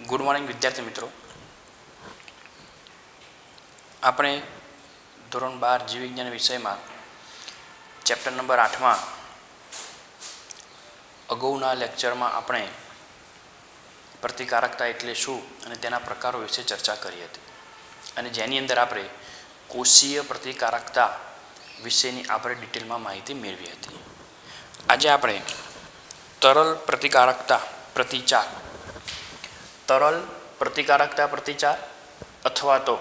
Good morning विद्यार्थी मित्रों। આપણે ધોરણ 12 જીવ વિજ્ઞાન વિષયમાં ચેપ્ટર નંબર 8માં અગાઉના લેક્ચરમાં આપણે પ્રતિકારકતા એટલે શું અને તેના પ્રકારો વિશે ચર્ચા કરી હતી અને જેની અંદર આપણે કોષીય પ્રતિકારકતા વિશેની આપણે ડિટેલમાં માહિતી મેળવી હતી। આજે આપણે તરલ પ્રતિકારકતા પ્રતિચાર, तरल प्रतिकारकता प्रतिचार अथवा तो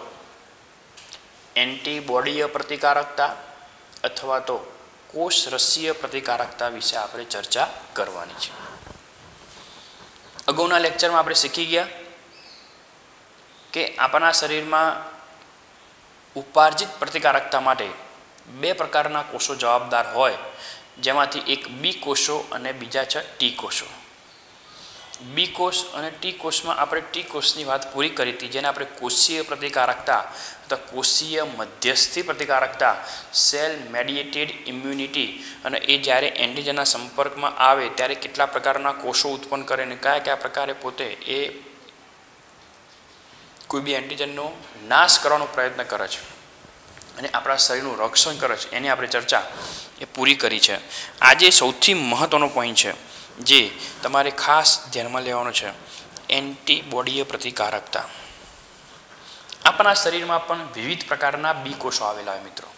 एंटीबॉडीय प्रतिकारकता अथवा तो कोषरसीय प्रतिकारकता विषे आपणे चर्चा करवानी छे। अगाउना लेक्चर में आपणे सीखी गया कि आपणा शरीर में उपार्जित प्रतिकारकता माटे बे प्रकारना कोषो जवाबदार होय, जेमांथी एक बी कोषो अने बीजा छे टी कोषो। बी कोष और टी कोष में आपणे टी कोष की बात पूरी करी थी, जेने आपणे कोषीय प्रतिकारकता अथवा कोषीय मध्यस्थी प्रतिकारकता सेल मेडिएटेड इम्यूनिटी अने ए ज्यारे एंटीजनना संपर्क में आवे त्यारे केटला प्रकारना कोषो उत्पन्न करे ने कया कया प्रकारे पोते ए कोई बी एंटीजननो नाश करवानो प्रयत्न करे छे अने आपणा शरीरनुं रक्षण करे छे, एनी आपणे चर्चा ए पूरी करी छे। आजे सौथी महत्वनो पॉइंट छे जे तमारे खास ध्यान में लेवानो छे, एंटीबॉडीय प्रतिकारकता। अपना शरीर में पण विविध प्रकारना बी कोषो आवेला होय मित्रों।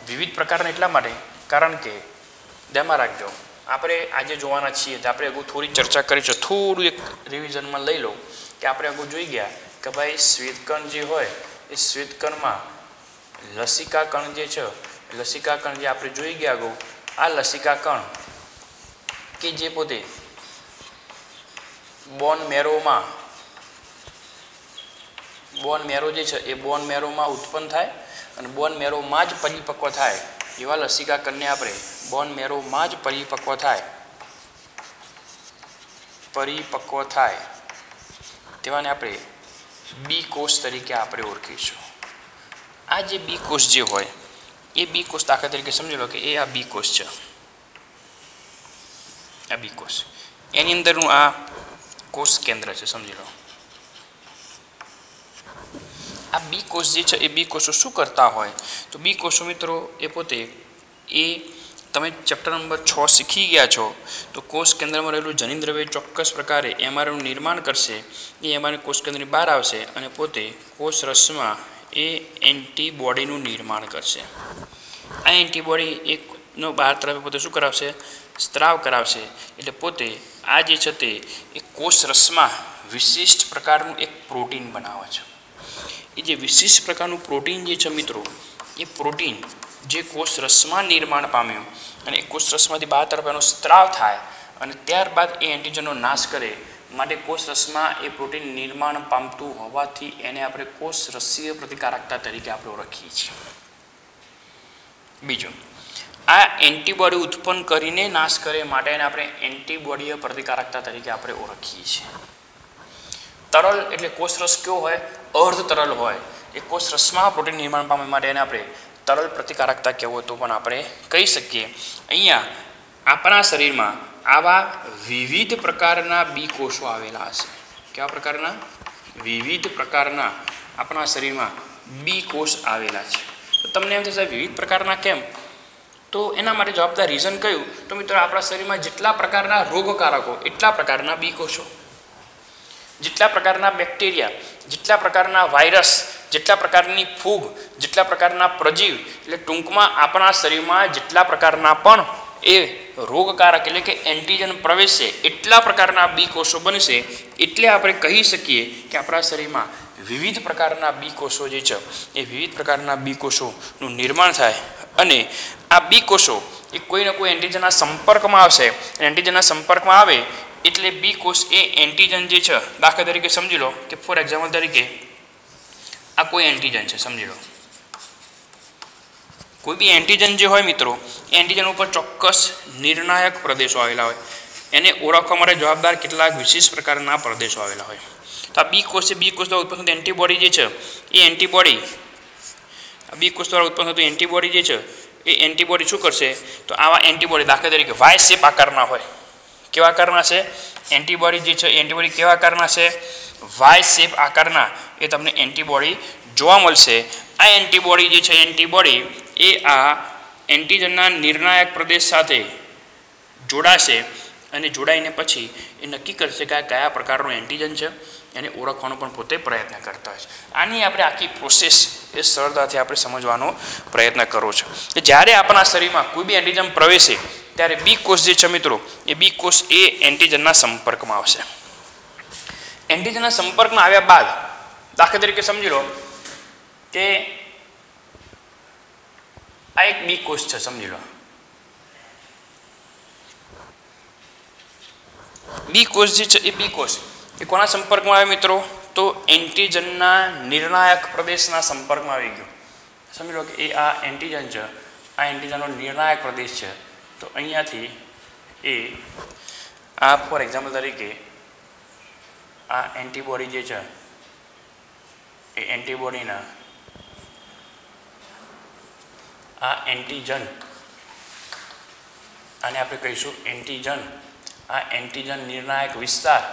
विविध प्रकारना एटला माटे कारण के ध्यान राखजो, आपणे आजे जोवाना छीए तो आपणे अगु थोड़ी चर्चा करी छे, थोड़ुं एक रिविजन में लई लो कि आपणे अगु जोई गया कि भाई श्वेतकण जे होय ए श्वेतकण में लसिका कण जे छे, लसिका कण जे आपणे जोई गया अगु आ लसिका कण कि जे पोते बोन मेरो जे छे ए बोन मेरो में उत्पन्न थाय अने बोन मेरो में ज परिपक्व थाय एवा लसिका कणने आपणे बोन मेरो में ज परिपक्व थाय तेवाने आपणे बी कोष तरीके आपणे ओळखीशुं। आ जे बी कोष जे होय ए बी कोष दाखला तरीके समजी लो कि ए आ बी कोष छे, आ बी कोष एनी अंदरनु आ कोष केंद्र है, समझी लो। आ बी कोष जे छे ए बी कोषो शुं करता होय तो बी कोषो मित्रों ए पोते ए तमे चेप्टर नंबर 6 सीखी गया छो तो कोष केंद्र में रहेलुं जनिन द्रव्य चोक्कस प्रकारे एमआरएनएनुं निर्माण करशे, ए एमआरएनए कोष केंद्रनी बहार आवशे अने पोते कोष रसमां ए एंटीबॉडीनुं निर्माण करशे। आ एंटीबॉडी एक नो बहार तरफ पोते शुं करावशे, स्त्राव करावशे, एटले पोते आ जे छे ते एक कोष रसमां विशिष्ट प्रकारनुं एक प्रोटीन बनावे छे। ए जे विशिष्ट प्रकारनुं प्रोटीन जे छे मित्रों ए प्रोटीन जे कोष रसमां निर्माण पाम्युं अने कोष रसमांथी बहार तरफ एनो स्त्राव थाय अने त्यारबाद ए एंटीजननो नाश करे माटे कोष रसमां ए प्रोटीन निर्माण पामतुं होवाथी एने आपणे कोषरसीय प्रतिकारकता तरीके आपणे ओळखीए छीए। बीजुं आ एंटीबॉडी उत्पन्न करीने नाश करे माटे आपणे एंटीबॉडीय प्रतिकारकता तरीके आपणे ओळखीए छीए। तरल एटले कोषरस केवो होय, अर्ध तरल होय, ए कोषरसमां प्रोटीन निर्माण पामे माटे एने आपणे तरल प्रतिकारकता कहेवो तो पण आपणे कही शकीए। अहींया आपणा शरीरमां आवा विविध प्रकारना बी कोषो आवेला हशे। केवा प्रकारना? विविध प्रकारना आपणा शरीरमां बी कोष आवेला छे। तो तमने एम थशे विविध प्रकारना केम? तो एना माटे जवाबदार रीजन क्यु? तो मित्रों आपणा शरीर में जेटला प्रकारना रोगकारको एटला प्रकारना बी कोषो, जेटला प्रकारना बेक्टेरिया, जेटला प्रकारना वायरस, जेटला प्रकारनी फूग, जेटला प्रकारना प्रजीव एटले टूंकमां आपणा शरीर में जेटला प्रकारना पण ए रोगकारक एटले के एंटीजन प्रवेशे एटला प्रकारना बी कोषो बनशे। एटले आपणे कही शकीए कि आपणा शरीर में विविध प्रकारना बी कोषो जे छे ए विविध प्रकारना बी कोषोनुं निर्माण थाय अने आ बी कोषो ए कोई ने कोई एंटीजनना संपर्क में आवशे, एंटीजनना संपर्क में आवे एटले बी कोष ए एंटीजन जे छे दाखला तरीके समजी लो कि फॉर एक्जाम्पल तरीके आ कोई एंटीजन छे, समजी लो कोई भी एंटीजन जो होय मित्रों एंटीजन पर चोक्कस निर्णायक प्रदेशों आवेला होय एने ओळखवा माटे जवाबदार केटलाक विशिष्ट प्रकारना प्रदेशों आवेला होय। तो आ बी कोष द्वारा उत्पन्न थती एंटीबॉडी जे छे ए एंटीबॉडी बी कोष द्वारा उत्पन्न थती एंटीबॉडी जे छे ए एंटीबॉडी शुं करशे तो आवा एंटीबॉडी दाखला तरीके वाय शेप आकारना होय કેવા આકારના છે એન્ટીબોડી જે છે એન્ટીબોડી કેવા આકારના છે વાય શેપ આકારના એ તમને એન્ટીબોડી જોવા મળશે આ એન્ટીબોડી જે છે એન્ટીબોડી એ આ એન્ટીજનના નિર્ણાયક પ્રદેશ સાથે જોડાશે અને જોડાઈને પછી એ નક્કી કરશે કે આ કયા પ્રકારનું એન્ટીજન છે એને ઓળખવાનો પણ પોતે પ્રયત્ન કરતા હોય છે આની આપણે આખી પ્રોસેસ એ સરળતાથી આપણે સમજવાનો પ્રયત્ન કરવો છે કે જ્યારે આપણા શરીરમાં કોઈ બી એન્ટીજન પ્રવેશે ત્યારે બી કોષ જે છે મિત્રો એ બી કોષ એ એન્ટીજનના સંપર્કમાં આવશે એન્ટીજનના સંપર્કમાં આવ્યા બાદ દાખલા તરીકે સમજી લો કે આ એક બી કોષ છે સમજી લો બી કોષ જે છે એ બી કોષ એ કોના સંપર્કમાં આવે મિત્રો તો એન્ટીજનના નિર્ણાયક પ્રદેશના સંપર્કમાં આવી ગયો સમજી લો કે એ આ એન્ટીજન છે આ એન્ટીજનનો નિર્ણાયક પ્રદેશ છે તો અહીંયાથી એ આ ફોર એક્ઝામ્પલ તરીકે આ એન્ટીબોડી જે છે એ એન્ટીબોડીના આ એન્ટીજન આને આપણે કહીશું એન્ટીજન આ એન્ટીજન નિર્ણાયક વિસ્તાર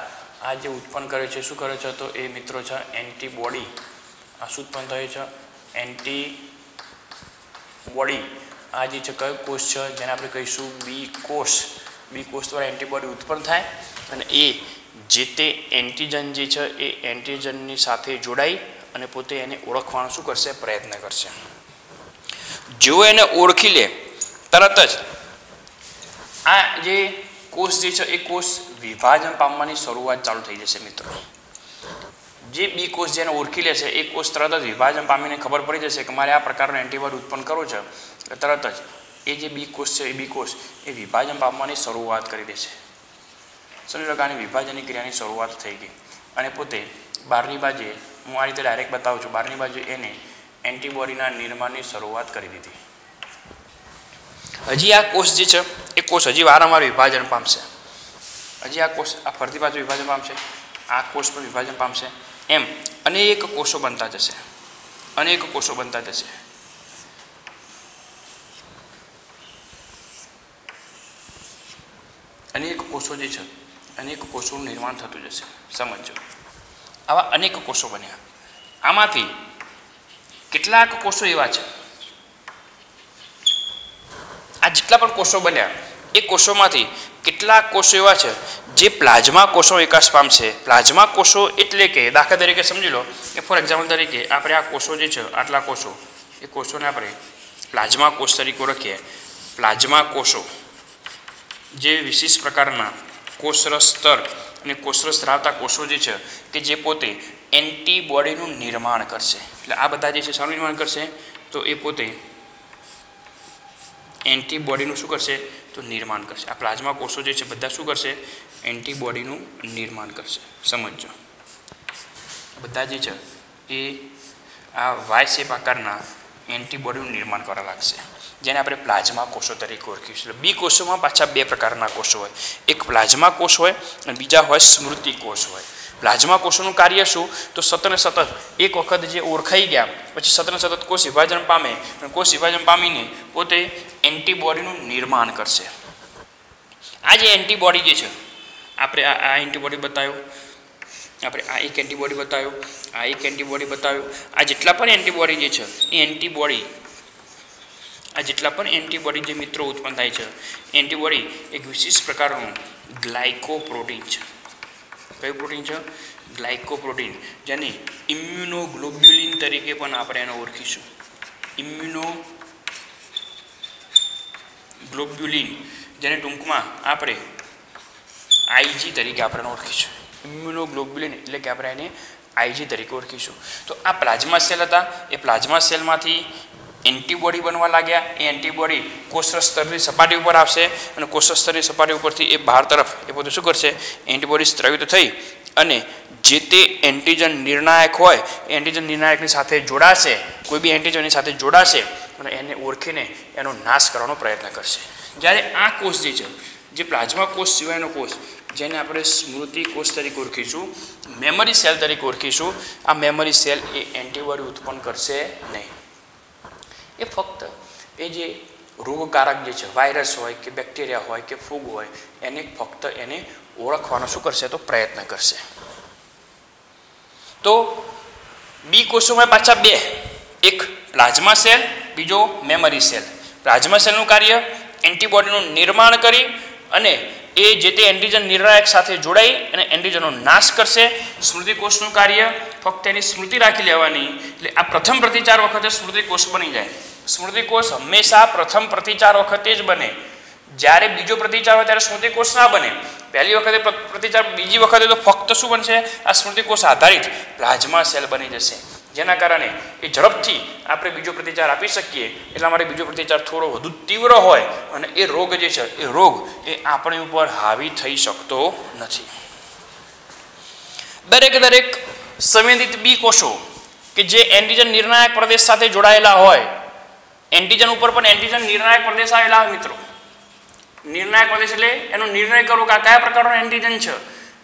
આ જે ઉત્પન્ન કરે છે શું કરે છે તો એ મિત્રો છે એન્ટીબોડી આ શું ઉત્પન્ન થાય છે એન્ટીબોડી આ જે છે કયો કોષ છે જેને આપણે કહીશું બી કોષ દ્વારા એન્ટીબોડી ઉત્પન્ન થાય અને એ જે તે એન્ટીજન જે છે એ એન્ટીજનની સાથે જોડાઈ અને પોતે એને ઓળખવાનો શું કરશે પ્રયત્ન કરશે જો એને ઓળખી લે તરત જ આ જે કોષ જે છે એ કોષ વિભાજન પામવાની શરૂઆત ચાલુ થઈ જશે મિત્રો જે બી કોષ જેને ઓળખી લે છે એ કોષ તરત જ વિભાજન પામીને ખબર પડી જશે કે મારે આ પ્રકારનો એન્ટીબોડી ઉત્પન્ન કરવો છે તરત જ એ જે બી કોષ છે એ બી કોષ એ વિભાજન પામવાની શરૂઆત કરી દેશે સમજી લો કે આની વિભાજનની ક્રિયાની શરૂઆત થઈ ગઈ અને પોતે બહારની બાજુએ હું આ રીતે ડાયરેક્ટ બતાવું છું બહારની બાજુ એને એન્ટીબોડીના નિર્માણની શરૂઆત કરી દીધી હજી આ કોષ જે છે એ કોષ હજી વારંવાર વિભાજન પામશે હજી આ કોષ આ ફરતી બાજુ વિભાજન પામશે આ કોષ પણ વિભાજન પામશે એમ અનેક કોષો બનતા જશે અનેક કોષો જે છે અનેક કોષોનું નિર્માણ થતું જશે સમજો આવા અનેક કોષો બન્યા આમાંથી કેટલાક કોષો એવા છે આ જેટલા પણ કોષો બન્યા એ કોષોમાંથી કેટલાક કોષો એવા છે જે પ્લાઝમા કોષો વિકાસ પામશે પ્લાઝમા કોષો એટલે કે દાખલા તરીકે સમજી લો કે ફોર એક્ઝામ્પલ તરીકે આપણે આ કોષો જે છે આટલા કોષો એ કોષોને આપણે પ્લાઝમા કોષ તરીકે ઓળખીએ પ્લાઝમા કોષો જે વિશિષ્ટ પ્રકારના કોષરસ સ્તર અને કોષરસ ધરાવતા કોષો જે છે કે જે પોતે એન્ટીબોડીનું નિર્માણ કરશે એટલે આ બધા જે છે શાનું નિર્માણ કરશે તો એ પોતે એન્ટીબોડીનું શું કરશે તો નિર્માણ કરશે આ પ્લાઝમા કોષો જે છે બધા શું કરશે એન્ટીબોડીનું નિર્માણ કરશે સમજો બધા જે છે એ આ વાય શેપ આકારના એન્ટીબોડીનું નિર્માણ કરવા લાગશે જેને આપણે પ્લાઝમા કોષો તરીકે ઓળખીશું બી કોષોમાં પાછા બે પ્રકારના કોષો હોય એક પ્લાઝમા કોષ હોય અને બીજા હોય સ્મૃતિ કોષ હોય પ્લાઝમા કોષોનું કાર્ય શું તો સતત ને સતત એક વખત જે ઓળખાઈ ગયા પછી સતત ને સતત કોષ વિભાજન પામે અને કોષ વિભાજન પામીને પોતે એન્ટીબોડીનું નિર્માણ કરશે આ જે એન્ટીબોડી જે છે આપણે આ એન્ટીબોડી બતાવ્યો આપણે આ એક એન્ટીબોડી બતાવ્યો આ એક એન્ટીબોડી બતાવ્યો આ જેટલા પણ એન્ટીબોડી જે છે એ એન્ટીબોડી આ જેટલા પણ એન્ટીબોડી જે મિત્રો ઉત્પન્ન થાય છે એન્ટીબોડી એક વિશિષ્ટ પ્રકારનું ગ્લાયકોપ્રોટીન છે કયું પ્રોટીન છે ગ્લાયકોપ્રોટીન જેને ઇમ્યુનોગ્લોબ્યુલિન તરીકે પણ આપણે એને ઓળખીશું ઇમ્યુનોગ્લોબ્યુલિન જેને ટૂંકમાં આપણે આઈજી તરીકે આપણે ઓળખીશું ઇમ્યુનોગ્લોબ્યુલિન એટલે કે આપણે એને આઈજી તરીકે ઓળખીશું તો આ પ્લાઝમા સેલ હતા એ પ્લાઝમા સેલમાંથી એન્ટીબોડી બનવા લાગ્યા એ એન્ટીબોડી કોષરસ સ્તરની સપાટી ઉપર આવશે અને કોષરસ સ્તરની સપાટી ઉપરથી એ બહાર તરફ એ પોતે શું કરશે એન્ટીબોડી સ્ત્રવિત થઈ અને જે તે એન્ટીજન નિર્ણાયક હોય એ એન્ટીજન નિર્ણાયકની સાથે જોડાશે કોઈ બી એન્ટીજનની સાથે જોડાશે અને એને ઓળખીને એનો નાશ કરવાનો પ્રયત્ન કરશે જ્યારે આ કોષ જે છે જે પ્લાઝમા કોષ સિવાયનો કોષ જેને આપણે સ્મૃતિ કોષ તરીકે ઓળખીશું મેમરી સેલ તરીકે ઓળખીશું આ મેમરી સેલ એ એન્ટીબોડી ઉત્પન્ન કરશે નહીં એ ફક્ત એ જે રોગકારક જે છે વાયરસ હોય કે બેક્ટેરિયા હોય કે ફૂગ હોય એને ફક્ત એને ઓળખવાનો શું કરશે તો પ્રયત્ન કરશે. તો બી કોષોમાં પાછા બે, એક પ્લાઝ્મા સેલ, બીજો મેમરી સેલ. પ્લાઝ્મા સેલનું કાર્ય એન્ટીબોડીનું નિર્માણ કરી અને એ જે તે એન્ટીજન નિર્ણાયક સાથે જોડાઈ અને એન્ટીજનનો નાશ કરશે. સ્મૃતિકોષનું કાર્ય ફક્ત એની સ્મૃતિ રાખી લેવાની, એટલે આ પ્રથમ પ્રતિચાર વખતે સ્મૃતિકોષ બની જાય. સ્મૃતિકોષ હંમેશા પ્રથમ પ્રતિચાર વખતે જ બને. જ્યારે બીજો પ્રતિચાર હોય ત્યારે સ્મૃતિકોષ ના બને. પહેલી વખતે પ્રતિચાર, બીજી વખતે તો ફક્ત શું બનશે, આ સ્મૃતિકોષ આધારિત પ્લાઝ્મા સેલ બની જશે. જેના કારણે એ ઝડપથી આપણે બીજો પ્રતિચાર આપી શકીએ. એટલા માટે બીજો પ્રતિચાર થોડો વધુ તીવ્ર હોય અને એ રોગ જે છે એ રોગ એ આપણી ઉપર હાવી થઈ શકતો નથી. દરેક સંવેદિત બી કોષો કે જે એન્ટીજન નિર્ણાયક પ્રદેશ સાથે જોડાયેલા હોય, એન્ટીજન ઉપર પણ એન્ટીજન નિર્ણાયક પ્રદેશ આવેલા હોય મિત્રો. નિર્ણાયક પ્રદેશ એટલે એનો નિર્ણય કરવો કે આ કયા પ્રકારનો એન્ટીજન છે,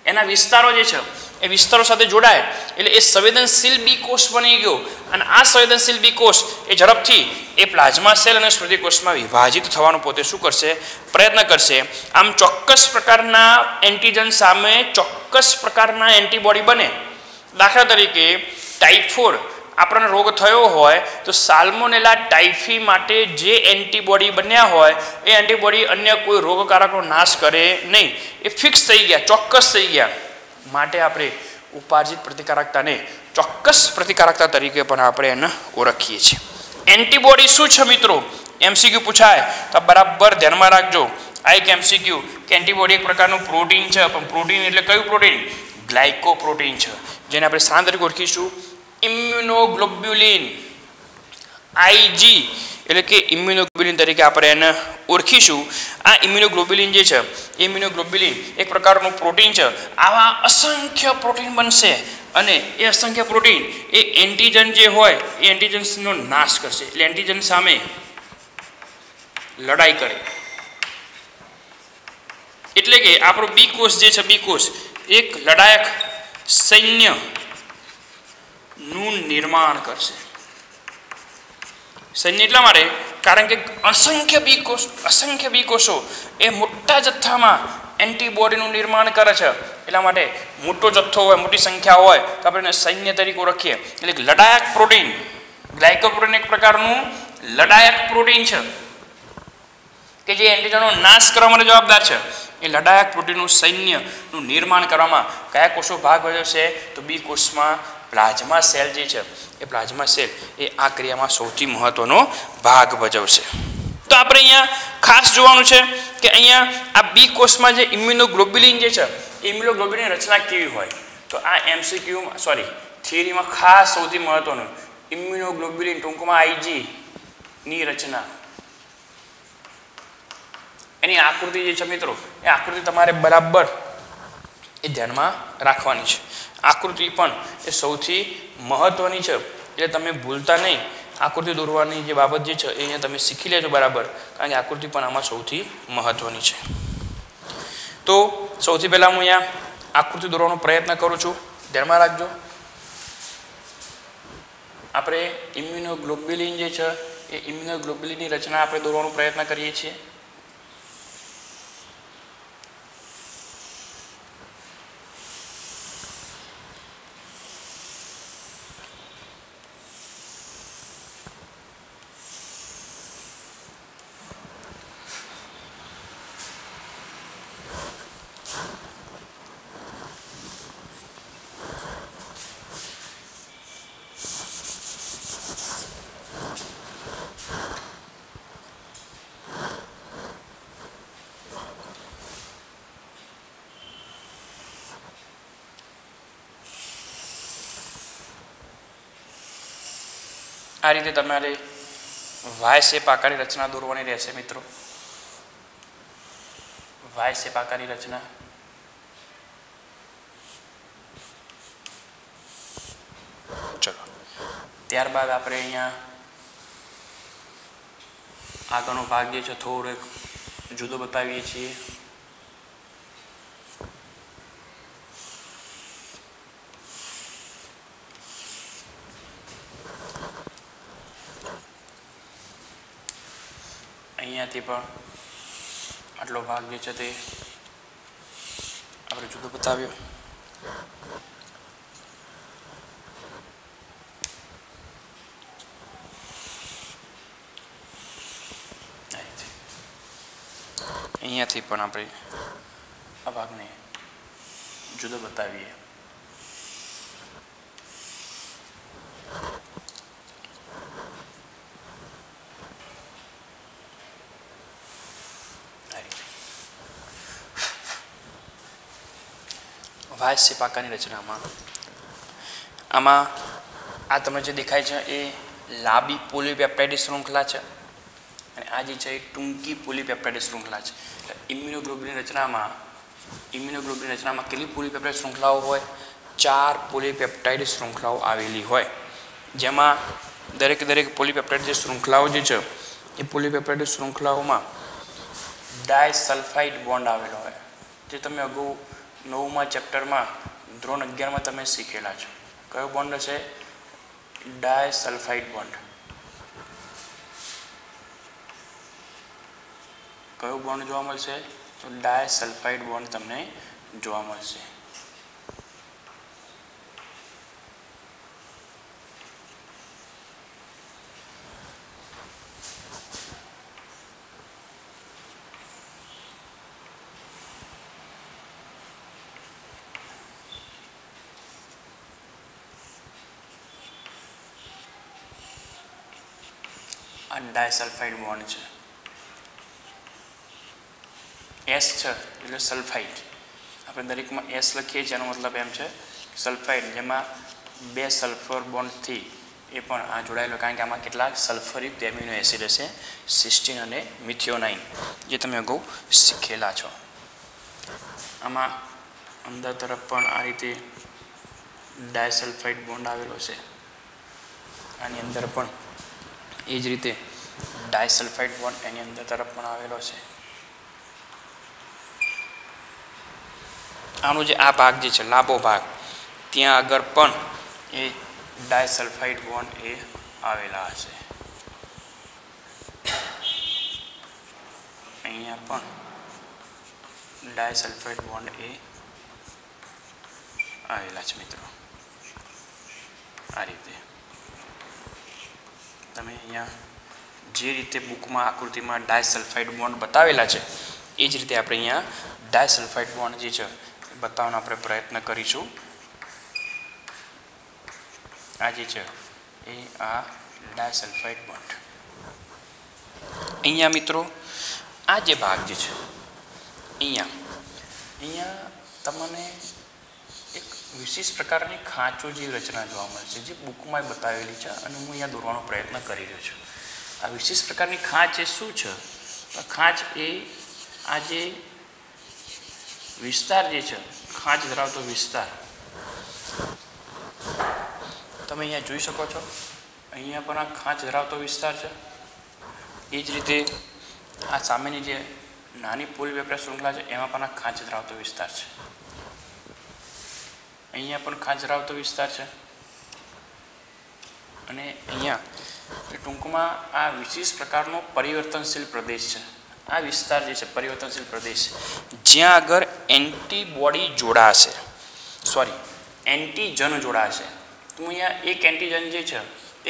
એના વિસ્તારો જે છે એ વિસ્તારો સાથે જોડાય એટલે એ સંવેદનશીલ બી કોષ બની ગયો. અને આ સંવેદનશીલ બી કોષ એ ઝડપથી એ પ્લાઝ્મા સેલ અને સ્મૃતિકોષમાં વિભાજિત થવાનું પોતે શું કરશે, પ્રયત્ન કરશે. આમ ચોક્કસ પ્રકારના એન્ટીજન સામે ચોક્કસ પ્રકારના એન્ટીબોડી બને. દાખલા તરીકે ટાઇફોઇડ આપણને રોગ થયો હોય તો સાલ્મોનેલા ટાઇફી માટે જે એન્ટીબોડી બન્યા હોય એ એન્ટીબોડી અન્ય કોઈ રોગકારકનો નાશ કરે નહીં. એ ફિક્સ થઈ ગયા, ચોક્કસ થઈ ગયા. માટે આપણે ઉપાર્જિત પ્રતિકારકતાને ચોક્કસ પ્રતિકારકતા તરીકે પણ આપણે એને ઓળખીએ છીએ. એન્ટીબોડી શું છે મિત્રો, એમસીક્યુ પૂછાય તો બરાબર ધ્યાનમાં રાખજો. આ એક એમસીક્યુ કે એન્ટીબોડી એક પ્રકારનું પ્રોટીન છે, પણ પ્રોટીન એટલે કયું પ્રોટીન, ગ્લાયકોપ્રોટીન છે, જેને આપણે સ્થાન તરીકે ઓળખીશું ઇમ્યુનોગ્લોબ્યુલિન, આઈજી એટલે કે ઇમ્યુનોગ્લોબ્યુલિન તરીકે આપણે એને ઓળખીશું. આ ઇમ્યુનોગ્લોબ્યુલિન જે છે એ ઇમ્યુનોગ્લોબ્યુલિન એક પ્રકારનું પ્રોટીન છે. આવા અસંખ્ય પ્રોટીન બનશે અને એ અસંખ્ય પ્રોટીન એ એન્ટીજન જે હોય એ એન્ટીજન્સનો નાશ કરશે. એટલે એન્ટીજન સામે લડાઈ કરે. એટલે કે આપણો બી કોષ જે છે, બી કોષ એક લડાયક સૈન્ય નું નિર્માણ કરશે. સૈન્ય એટલા માટે કારણ કે અસંખ્ય બી કોષો એ મોટા જથ્થામાં એન્ટીબોડીનું નિર્માણ કરે છે. એટલા માટે મોટો જથ્થો હોય, મોટી સંખ્યા હોય તો આપણે એને સૈન્ય તરીકે ઓળખીએ. એટલે લડાયક પ્રોટીન, ગ્લાયકોપ્રોટીન એક પ્રકારનું લડાયક પ્રોટીન છે કે જે એન્ટીજનનો નાશ કરવા માટે જવાબદાર છે. એ લડાયક પ્રોટીનનું સૈન્યનું નિર્માણ કરવામાં કયા કોષો ભાગ ભજવશે તો બી કોષમાં પ્લાઝ્મા સેલ જે છે એ પ્લાઝ્મા સેલ એ આ ક્રિયામાં સૌથી મહત્વનો ભાગ ભજવશે. તો આપણે અહીંયા ખાસ જોવાનું છે કે અહીંયા આ બી કોષમાં જે ઇમ્યુનોગ્લોબ્યુલિન જે છે એ ઇમ્યુનોગ્લોબ્યુલિનની રચના કેવી હોય. તો આ એમસીક્યુમાં થિયરીમાં ખાસ સૌથી મહત્વનું ઇમ્યુનોગ્લોબ્યુલિન ટૂંકમાં આઈજી ની રચના, એની આકૃતિ જે છે મિત્રો એ આકૃતિ તમારે બરાબર એ ધ્યાનમાં રાખવાની છે. આકૃતિ પણ એ સૌથી મહત્વની છે એટલે તમે ભૂલતા નહીં. આકૃતિ દોરવાની જે બાબત જે છે એ અહીંયા તમે શીખી લેજો બરાબર, કારણ કે આકૃતિ પણ આમાં સૌથી મહત્વની છે. તો સૌથી પહેલાં હું અહીંયા આકૃતિ દોરવાનો પ્રયત્ન કરું છું, ધ્યાનમાં રાખજો. આપણે ઇમ્યુનોગ્લોબ્યુલિન જે છે એ ઇમ્યુનોગ્લોબ્યુલિનની રચના આપણે દોરવાનો પ્રયત્ન કરીએ છીએ. આ રીતે તમારે વાય શેપ આકારની રચના દોરવાની રહેશે મિત્રો. વાય શેપ આકારની રચના. ચલો ત્યારબાદ આપણે અહીંયા આગળનો ભાગ જે છે થોડોક જુદો બતાવીએ છીએ. અહીંયા અહીંયાથી પણ આટલો ભાગ જે છે તે આપણે જુદો બતાવ્યો. અહીંયાથી પણ આપણે આ ભાગને જુદો બતાવીએ. વાયસ્ય પાકાની રચનામાં આમાં આ તમને જે દેખાય છે એ લાંબી પોલીપેપ્ટાઇડ શૃંખલા છે અને આ જે છે એ ટૂંકી પોલીપેપ્ટાઇડ શૃંખલા છે. એટલે ઇમ્યુનોગ્લોબ્યુલિન રચનામાં કેટલી પોલીપેપ્ટાઇડ શૃંખલાઓ હોય? 4 પોલીપેપ્ટાઇડ શૃંખલાઓ આવેલી હોય, જેમાં દરેક પોલીપેપ્ટાઇડ જે શૃંખલાઓ જે છે એ પોલીપેપ્ટાઇડ શૃંખલાઓમાં ડાયસલ્ફાઇડ બોન્ડ આવેલો હોય, જે તમે અગાઉ 9મા ચેપ્ટરમાં ધોરણ 11માં તમે શીખેલા છો. કયો બોન્ડ છે? Disulphide bond. કયો બોન્ડ જોવા મળશે? તો ડાયસલ્ફાઇડ બોન્ડ તમને જોવા મળશે. આ ડાયસલ્ફાઇડ બોન્ડ છે. એસ છે એટલે સલ્ફાઇડ. આપણે દરેકમાં એસ લખીએ છીએ, એનો મતલબ એમ છે સલ્ફાઇડ, જેમાં 2 સલ્ફર બોન્ડથી એ પણ આ જોડાયેલો, કારણ કે આમાં કેટલાક સલ્ફરયુક્ત એમિનો એસિડ હશે, સિસ્ટીન અને મિથિયોનાઇન, જે તમે અગાઉ શીખેલા છો. આમાં અંદર તરફ પણ આ રીતે ડાયસલ્ફાઇડ બોન્ડ આવેલો છે. આની અંદર પણ એ જ રીતે ડાયસલ્ફાઇડ બોન્ડ એની અંદર તરફ પણ આવેલો છે. આનો જે આ ભાગ જે છે લાંબો ભાગ, ત્યાં આગળ પણ એ ડાયસલ્ફાઇડ બોન્ડ એ આવેલા હશે. અહીંયા પણ ડાયસલ્ફાઇડ બોન્ડ એ આવેલા છે મિત્રો. આ રીતે તમે અહીંયા જે રીતે બુકમાં આકૃતિમાં ડાયસલ્ફાઇડ બોન્ડ બતાવેલા છે એ જ રીતે આપણે અહીંયા ડાયસલ્ફાઇડ બોન્ડ જે છે બતાવવાનો આપણે પ્રયત્ન કરીશું. આ જે છે એ આ ડાયસલ્ફાઇડ બોન્ડ. અહીંયા મિત્રો આ જે ભાગ જે છે અહીંયા તમને એક વિશેષ પ્રકારની ખાંચો જેવી રચના જોવા મળશે, જે બુકમાં બતાવેલી છે અને હું અહીંયા દોરવાનો પ્રયત્ન કરી રહ્યો છું. આ વિશેષ પ્રકારની ખાંચ એ શું છે? ખાંચ એ આ જે વિસ્તાર જે છે, ખાંચ ધરાવતો વિસ્તાર તમે અહીંયા જોઈ શકો છો. અહીંયા પણ આ ખાંચ ધરાવતો વિસ્તાર છે. એ જ રીતે આ સામેની જે નાની પોલીપેપ્ટાઇડ શૃંખલા છે એમાં પણ આ ખાંચ ધરાવતો વિસ્તાર છે. અહીંયા પણ ખાંચ ધરાવતો વિસ્તાર છે. અને અહીંયા ટૂંકમાં આ વિશેષ પ્રકારનો પરિવર્તનશીલ પ્રદેશ છે. આ વિસ્તાર જે છે પરિવર્તનશીલ પ્રદેશ, જ્યાં આગળ એન્ટીબોડી જોડાશે, એન્ટીજન જોડાશે. તો હું અહીંયા એક એન્ટીજન જે છે,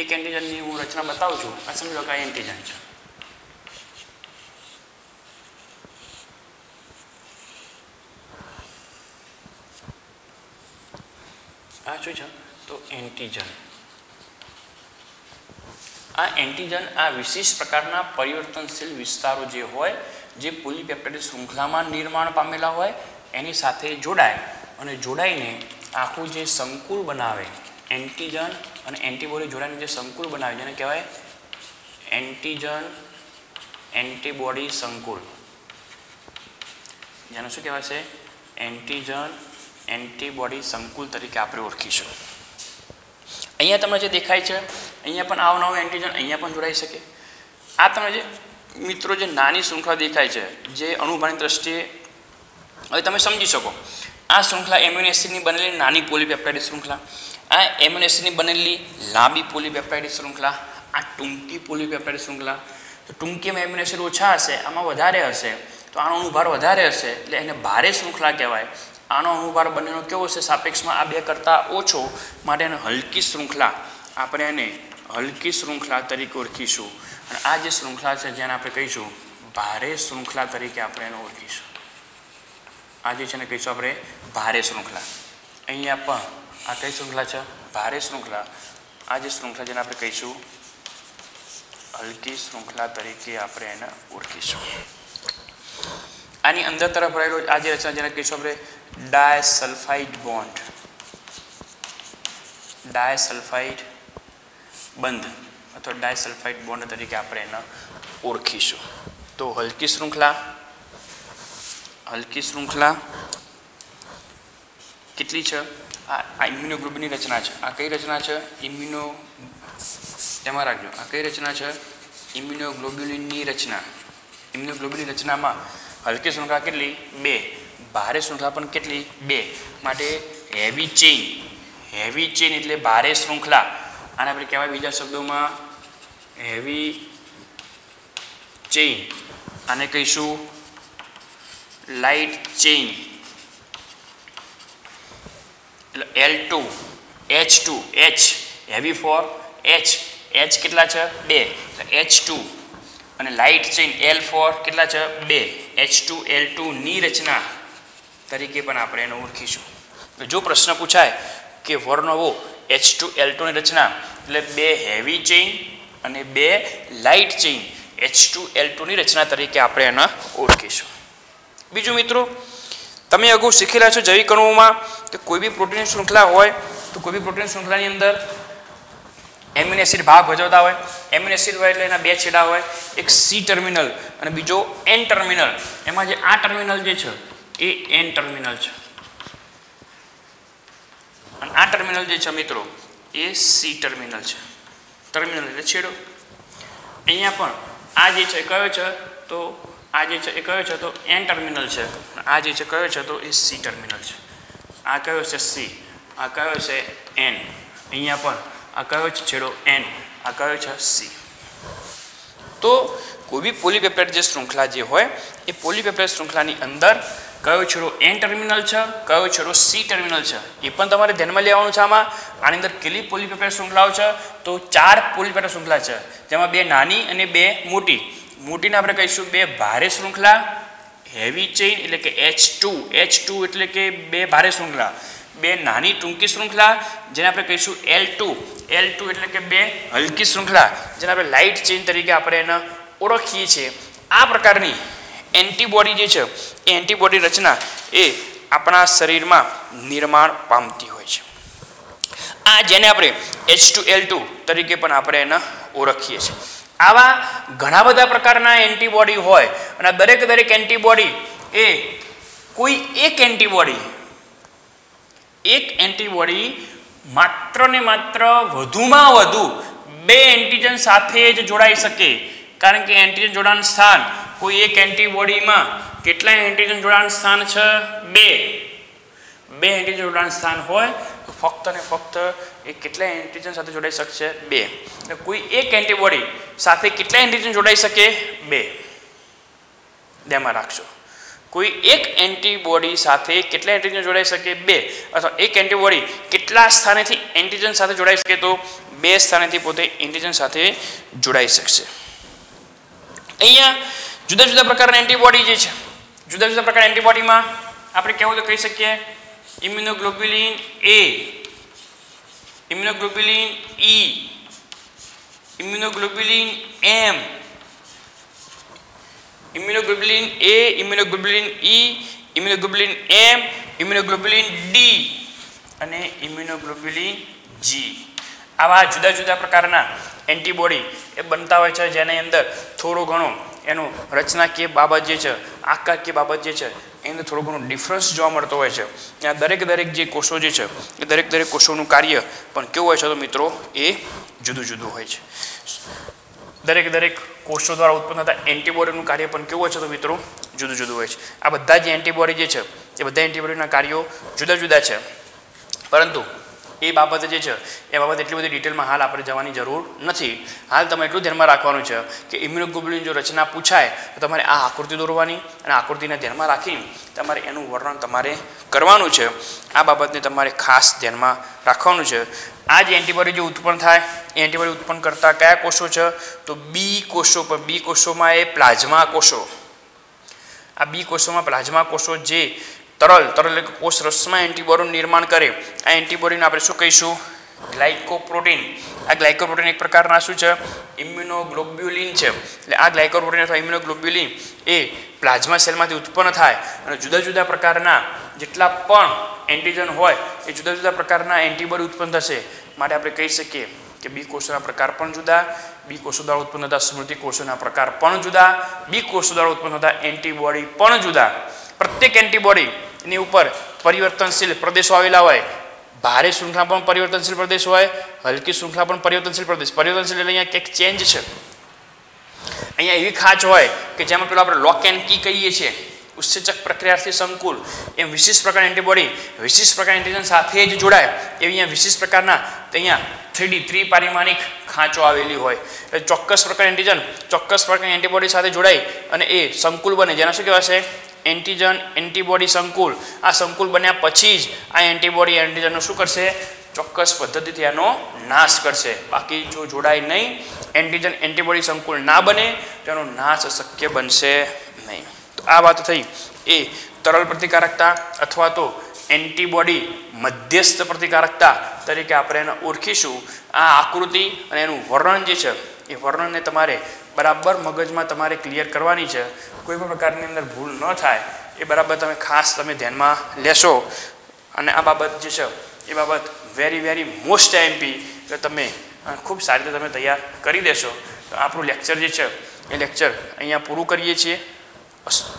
એક એન્ટીજનની હું રચના બતાવું છું. આ સમજો કે આ એન્ટીજન છે. આ શું છે? તો એન્ટીજન. આ એન્ટીજન આ વિશેષ પ્રકારના પરિવર્તનશીલ વિસ્તારો જે હોય, જે પોલીપેપ્ટાઇડ શૃંખલામાં નિર્માણ પામેલા હોય, એની સાથે જોડાય અને જોડાઈને આખું જે સંકુલ બનાવે, એન્ટીજન અને એન્ટીબોડી જોડાઈને જે સંકુલ બનાવે, જેને કહેવાય એન્ટીજન એન્ટીબોડી સંકુલ. જેને શું કહેવાય છે? એન્ટીજન એન્ટીબોડી સંકુલ તરીકે આપણે ઓળખીશું. અહીંયા તમને જે દેખાય છે, અહીંયા પણ આવનારું એન્ટીજન અહીંયા પણ જોડાઈ શકે. આ તમે જે મિત્રો જે નાની શૃંખલા દેખાય છે, જે અણુભારની દ્રષ્ટિએ હવે તમે સમજી શકો, આ શૃંખલા એમિનો એસિડની બનેલી નાની પોલીપેપ્ટાઇડ શૃંખલા, આ એમિનો એસિડની બનેલી લાંબી પોલીપેપ્ટાઇડ શૃંખલા, આ ટૂંકી પોલીપેપ્ટાઇડ શૃંખલા. તો ટૂંકીમાં એમિનો એસિડ ઓછા હશે, આમાં વધારે હશે, તો આનો અણુભાર વધારે હશે એટલે એને ભારે શૃંખલા કહેવાય. આનો અણુભાર બંનેનો કેવો હશે? સાપેક્ષમાં આ બે કરતાં ઓછો, માટે એને હલકી શૃંખલા, આપણે એને હલકી શૃંખલા તરીકે ઓળખીશું. અને આ જે શૃંખલા છે જેને આપણે કહીશું ભારે શૃંખલા તરીકે આપણે એને ઓળખીશું. આ જે છે ને કહીશું આપણે ભારે શૃંખલા. અહીંયા પણ આ કઈ શૃંખલા છે? ભારે શૃંખલા. આ જે શૃંખલા જેને આપણે કહીશું હલકી શૃંખલા તરીકે આપણે એને ઓળખીશું. આની અંદર તરફ રહેલો આ જે રચના જેને કહીશું આપણે ડાયસલ્ફાઇડ બોન્ડ, ડાયસલ્ફાઇડ બંધ અથવા ડાયસલ્ફાઇડ બોન્ડ તરીકે આપણે એને ઓળખીશું. તો હલકી શૃંખલા, હલકી શૃંખલા કેટલી છે? આ ઇમ્યુનોગ્લોબ્યુલિનની રચના છે. આ કઈ રચના છે? તેમાં રાખજો, આ કઈ રચના છે? ઇમ્યુનોગ્લોબ્યુલિનની રચના. ઇમ્યુનોગ્લોબ્યુલિનની રચનામાં હલકી શૃંખલા કેટલી? 2. ભારે શૃંખલા પણ કેટલી? 2. માટે હેવી ચેઇન, હેવી ચેઇન એટલે ભારે શૃંખલા. આને આપણે કહેવાય બીજા શબ્દોમાં હેવી ચેઇન. આને કહીશું લાઇટ ચેઇન. એટલે L2 H2 H heavy for H, H કેટલા છે? 2 એટલે H2. અને લાઇટ ચેઇન L ફોર કેટલા છે? 2 H2L2 ની રચના તરીકે પણ આપણે એને ઓળખીશું. જો પ્રશ્ન પૂછાય કે વર્ણવો H2L2 ની રચના, એટલે 2 હેવી ચેઇન અને 2 લાઇટ ચેઇન H2L2 ની રચના તરીકે આપણે એને ઓળખીશું. બીજું મિત્રો, તમે અગાઉ શીખેલા છો જૈવિક અણુઓમાં કે કોઈ બી પ્રોટીન શૃંખલા હોય તો કોઈ બી પ્રોટીન શૃંખલાની અંદર એમિનો એસિડ ભાગ ભજવતા હોય. એમિનો એસિડ હોય એટલે એના 2 છેડા હોય, એક C ટર્મિનલ અને બીજો N ટર્મિનલ. એમાં જે આ ટર્મિનલ જે છે એ N ટર્મિનલ છે અને આ ટર્મિનલ જે છે મિત્રો એ C ટર્મિનલ છે. ટર્મિનલ એટલે છેડો. અહીંયા પણ આ જે છે કયો છે? તો આ જે છે એ કયો છે? તો N ટર્મિનલ છે. આ જે છે કયો છે? તો એ C ટર્મિનલ છે. આ કયો છે? C. આ કયો છે? N. અહીંયા પણ આ કયો છે છેડો? N. આ કયો છે? C. તો કોઈ બી પોલીપેપ્ટાઇડ જે શૃંખલા જે હોય એ પોલીપેપ્ટાઇડ શૃંખલાની અંદર કયો છેડો N ટર્મિનલ છે, કયો છેડો C ટર્મિનલ છે, એ પણ તમારે ધ્યાનમાં લેવાનું છે. આની અંદર કેટલી પોલીપેપ્ટાઇડ શૃંખલાઓ છે? તો 4 પોલીપેપ્ટાઇડ શૃંખલા છે, જેમાં 2 નાની અને 2 મોટી. મોટીને આપણે કહીશું 2 ભારે શૃંખલા, હેવી ચેઇન એટલે કે H2 એટલે કે 2 ભારે શૃંખલા. 2 નાની ટૂંકી શૃંખલા જેને આપણે કહીશું L2 એટલે કે 2 હલકી શૃંખલા, જેને આપણે લાઇટ ચેઇન તરીકે આપણે એને ઓળખીએ છીએ. આ પ્રકારની એન્ટીબોડી જે છે એ એન્ટીબોડી રચના એ આપણા શરીરમાં નિર્માણ પામતી હોય છે. આ જેને આપણે H2L2 તરીકે પણ આપણે એને ઓળખીએ છીએ. આવા ઘણા બધા પ્રકારના એન્ટીબોડી હોય અને દરેક એન્ટીબોડી એ કોઈ એક એન્ટીબોડી માત્ર ને માત્ર વધુમાં વધુ 2 એન્ટીજન સાથે જ જોડાઈ શકે. કારણ કે એન્ટીજન જોડાણ સ્થાન કોઈ એક એન્ટીબોડીમાં કેટલા એન્ટીજન જોડાણ સ્થાન છે? 2 એન્ટીજન જોડાણ સ્થાન હોય તો ફક્ત ને ફક્ત એ કેટલા એન્ટીજન સાથે જોડાઈ શકશે? 2. એટલે કોઈ એક એન્ટીબોડી સાથે કેટલા એન્ટીજન જોડાઈ શકે? 2. ધ્યાનમાં રાખજો. કોઈ એક એન્ટીબોડી સાથે કેટલા એન્ટીજન જોડાઈ શકે? 2. અથવા એક એન્ટીબોડી કેટલા સ્થાનેથી એન્ટીજન સાથે જોડાઈ શકે? તો 2 સ્થાનેથી પોતે એન્ટીજન સાથે જોડાઈ શકશે. અહીંયા જુદા જુદા પ્રકારના એન્ટીબોડી જે છે, જુદા જુદા પ્રકારના એન્ટીબોડીમાં આપણે કેવું તો કહી શકીએ immunoglobulin A, immunoglobulin E, immunoglobulin M, immunoglobulin A, immunoglobulin E, immunoglobulin M, immunoglobulin D અને ઇમ્યુનોગ્લોબ્યુલિન G. આવા જુદા જુદા પ્રકારના એન્ટીબોડી એ બનતા હોય છે, જેની અંદર થોડો ઘણો એનો રચનાકીય બાબત જે છે, આકારકીય બાબત જે છે એની અંદર થોડો ઘણો ડિફરન્સ જોવા મળતો હોય છે. આ દરેક જે કોષો જે છે એ દરેક કોષોનું કાર્ય પણ કેવું હોય છે તો મિત્રો એ જુદું જુદું હોય છે. દરેક કોષો દ્વારા ઉત્પન્ન થતા એન્ટીબોડીનું કાર્ય પણ કેવું હોય છે તો મિત્રો જુદું જુદું હોય છે. આ બધા જે એન્ટીબોડી જે છે એ બધા એન્ટીબોડીના કાર્યો જુદા જુદા છે, પરંતુ એ બાબતે જે છે એ બાબત એટલી બધી ડિટેલમાં હાલ આપણે જવાની જરૂર નથી. હાલ તમે એટલું ધ્યાનમાં રાખવાનું છે કે ઇમ્યુનોગ્લોબ્યુલિન જો રચના પૂછાય તો તમારે આ આકૃતિ દોરવાની અને આકૃતિને ધ્યાનમાં રાખીને તમારે એનું વર્ણન તમારે કરવાનું છે. આ બાબતને તમારે ખાસ ધ્યાનમાં રાખવાનું છે. આ જે એન્ટીબોડી જે ઉત્પન્ન થાય એ એન્ટીબોડી ઉત્પન્ન કરતા કયા કોષો છે તો બી કોષો. પણ બી કોષોમાં એ પ્લાઝ્મા કોષો. આ બી કોષોમાં પ્લાઝ્મા કોષો જે તરલ એટલે કે કોષ રસમાં એન્ટીબોડીનું નિર્માણ કરે. આ એન્ટીબોડીને આપણે શું કહીશું? ગ્લાયકોપ્રોટીન. આ ગ્લાયકોપ્રોટીન એક પ્રકારના શું છે? ઇમ્યુનોગ્લોબ્યુલિન છે. એટલે આ ગ્લાયકોપ્રોટીન અથવા ઇમ્યુનોગ્લોબ્યુલિન એ પ્લાઝ્મા સેલમાંથી ઉત્પન્ન થાય અને જુદા જુદા પ્રકારના જેટલા પણ એન્ટીજન હોય એ જુદા જુદા પ્રકારના એન્ટીબોડી ઉત્પન્ન થશે. માટે આપણે કહી શકીએ કે બી કોષોના પ્રકાર પણ જુદા, બી કોષો દ્વારા ઉત્પન્ન થતા સ્મૃતિ કોષોના પ્રકાર પણ જુદા, બી કોષો દ્વારા ઉત્પન્ન થતા એન્ટીબોડી પણ જુદા. પ્રત્યેક એન્ટીબોડીની ઉપર પરિવર્તનશીલ પ્રદેશો આવેલા હોય. ભારે શૃંખલા પણ પરિવર્તનશીલ પ્રદેશ હોય, હલકી શૃંખલા પણ પરિવર્તનશીલ પ્રદેશ. પરિવર્તનશીલ એટલે અહીંયા કંઈક ચેન્જ છે. અહીંયા એવી ખાંચ હોય કે જેમાં પેલો આપણે લોક એન્ડ કી કહીએ છીએ, ઉત્સેચક પ્રક્રિયાથી સંકુલ, એમ વિશિષ્ટ પ્રકારની એન્ટીબોડી વિશિષ્ટ પ્રકારના એન્ટીજન સાથે જ જોડાય એવી અહીંયા વિશિષ્ટ પ્રકારના અહીંયા 3D ત્રિપારિમાણિક ખાંચો આવેલી હોય. એટલે ચોક્કસ પ્રકારના એન્ટીજન ચોક્કસ પ્રકારની એન્ટીબોડી સાથે જોડાય અને એ સંકુલ બને, જેના શું કહેવાશે? એન્ટીજન એન્ટીબોડી સંકુલ. આ સંકુલ બન્યા પછી જ આ એન્ટીબોડી એન્ટીજનનો શું કરશે? ચોક્કસ પદ્ધતિથી આનો નાશ કરશે. બાકી જો જોડાય નહીં, એન્ટીજન એન્ટીબોડી સંકુલ ના બને તેનો નાશ શક્ય બનશે નહીં. તો આ વાત થઈ એ તરલ પ્રતિકારકતા અથવા તો એન્ટીબોડી મધ્યસ્થ પ્રતિકારકતા તરીકે આપણે એને ઓળખીશું. આ આકૃતિ અને એનું વર્ણન જે છે એ વર્ણનને તમારે બરાબર મગજમાં તમારે ક્લિયર કરવાની છે. કોઈ પણ પ્રકારની અંદર ભૂલ ન થાય એ બરાબર તમે ખાસ તમે ધ્યાનમાં લેશો. અને આ બાબત જે છે એ બાબત વેરી મોસ્ટ એમપી એટલે તમે ખૂબ સારી રીતે તમે તૈયાર કરી દેશો. તો આપણું લેક્ચર જે છે એ લેક્ચર અહીંયા પૂરું કરીએ છીએ. અસ્તુ.